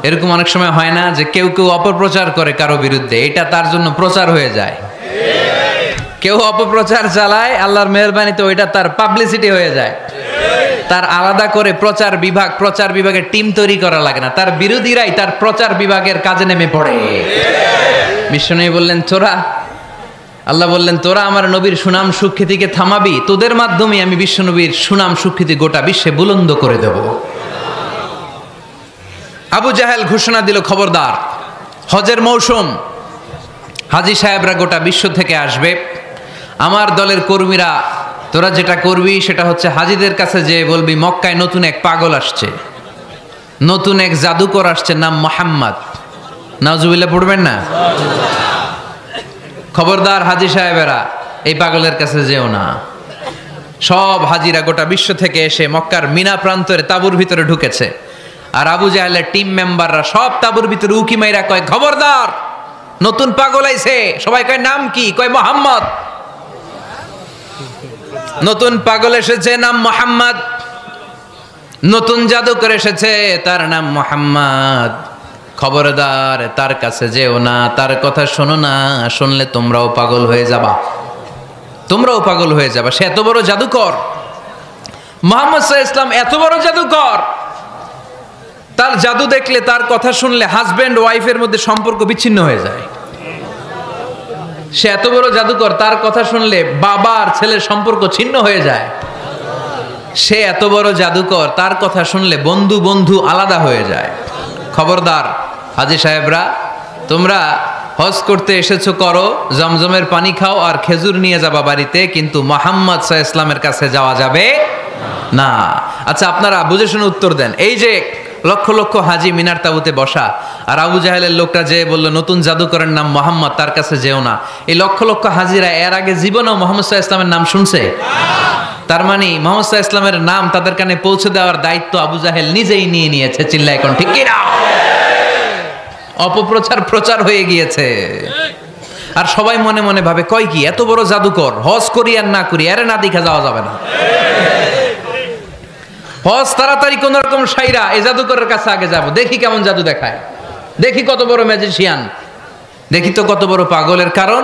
এরকম অনেক সময় হয় না যে কেউ কেউ অপপ্রচার করে কারো বিরুদ্ধে, এটা তার জন্য প্রচার হয়ে যায়। কেউ অপপ্রচার চালায়, আল্লাহর মেহেরবানিতে ওইটা তার পাবলিসিটি হয়ে যায়। তার আলাদা করে প্রচার বিভাগের টিম তৈরি করা লাগে না, তার বিরোধীরাই তার প্রচার বিভাগের কাজে নেমে পড়ে। বিশ্বনবী বললেন আল্লাহ বললেন তোরা আমার নবীর সুনাম সুখ্যাতিকে থামাবি, তোদের মাধ্যমে আমি বিশ্বনবীর সুনাম সুখ্যাতি গোটা বিশ্বে বুলন্দ করে দেব। আবু জাহেল ঘোষণা দিল, খবরদার, হজের মৌসুম, হাজী সাহেবরা গোটা বিশ্ব থেকে আসবে, আমার দলের কর্মীরা তোরা যেটা করবি সেটা হচ্ছে হাজীদের কাছে যে বলবি মক্কায় নতুন এক পাগল আসছে, নতুন এক জাদুকর আসছে, নাম মুহাম্মদ। নাউজুবিল্লাহ পড়বেন না? খবরদার হাজী সাহেবেরা, এই পাগলের কাছে যেও না। সব হাজিরা গোটা বিশ্ব থেকে এসে মক্কার মিনা প্রান্তরে তাঁবুর ভিতরে ঢুকেছে, আর আবু জাহেলের টিম মেম্বাররা সব তাঁবুর ভিতরে উকি মাইরা কয়, খবরদার, নতুন পাগল আইছে। সবাই কয় নাম কি? কয় মুহাম্মদ। নতুন পাগল এসেছে, নাম মুহাম্মদ। নতুন জাদুকর এসেছে, তার নাম মুহাম্মদ। খবরদার, তার কাছে যেও না, তার কথা শোনো না, শুনলে তোমরাও পাগল হয়ে যাবা, তোমরাও পাগল হয়ে যাবা। সে এত বড় জাদুকর, মুহাম্মদ সাল্লাল্লাহু আলাইহি ওয়াসাল্লাম এত বড় জাদুকর, তার জাদু দেখলে, তার কথা শুনলে হাজবেন্ড ওয়াইফের মধ্যে সম্পর্ক বিচ্ছিন্ন হয়ে যায়। সে এত বড় জাদুকর, তার কথা শুনলে বাবা আর ছেলের সম্পর্ক ছিন্ন হয়ে যায়। সে এত বড় জাদুকর, তার কথা শুনলে বন্ধু বন্ধু আলাদা হয়ে যায়। খবরদার হাজী সাহেবরা, তোমরা হজ করতে এসেছো করো, জমজমের পানি খাও আর খেজুর নিয়ে যাবা বাড়িতে, কিন্তু মুহাম্মদ সাল্লাল্লাহু আলাইহি ওয়াসাল্লামের কাছে যাওয়া যাবে না। আচ্ছা, আপনারা বুঝে শুনে উত্তর দেন। এই যে লক্ষ লক্ষ হাজি মিনার তাবুতে বসা, আর আবু জাহেলের লোকটা যে বলল নতুন জাদুকরের নাম মুহাম্মদ, তার কাছে যেও না, এই লক্ষ লক্ষ হাজিরা এর আগে জীবনেও মুহাম্মদ সাল্লাল্লাহু আলাইহি ওয়াসাল্লামের নাম শুনছে? তার মানে মুহাম্মদ সাল্লাল্লাহু আলাইহি ওয়াসাল্লামের নাম তাদের কানে পৌঁছে দেওয়ার দায়িত্ব আবু জাহেল নিজেই নিয়ে নিয়েছে। চিল্লায় এখন ঠিক কি না? প্রচার হয়ে গিয়েছে। আর সবাই মনে মনে ভাবে, কয় কি এত বড় জাদুকর, হজ করি আর না করি, আরে না দেখা যাওয়া যাবে না। হজ তাড়াতাড়ি কোন রকম সাইরা এই জাদুকরের কাছে আগে যাব, দেখি কেমন জাদু দেখায়, দেখি কত বড় ম্যাজিশিয়ান, দেখি তো কত বড় পাগলের। কারণ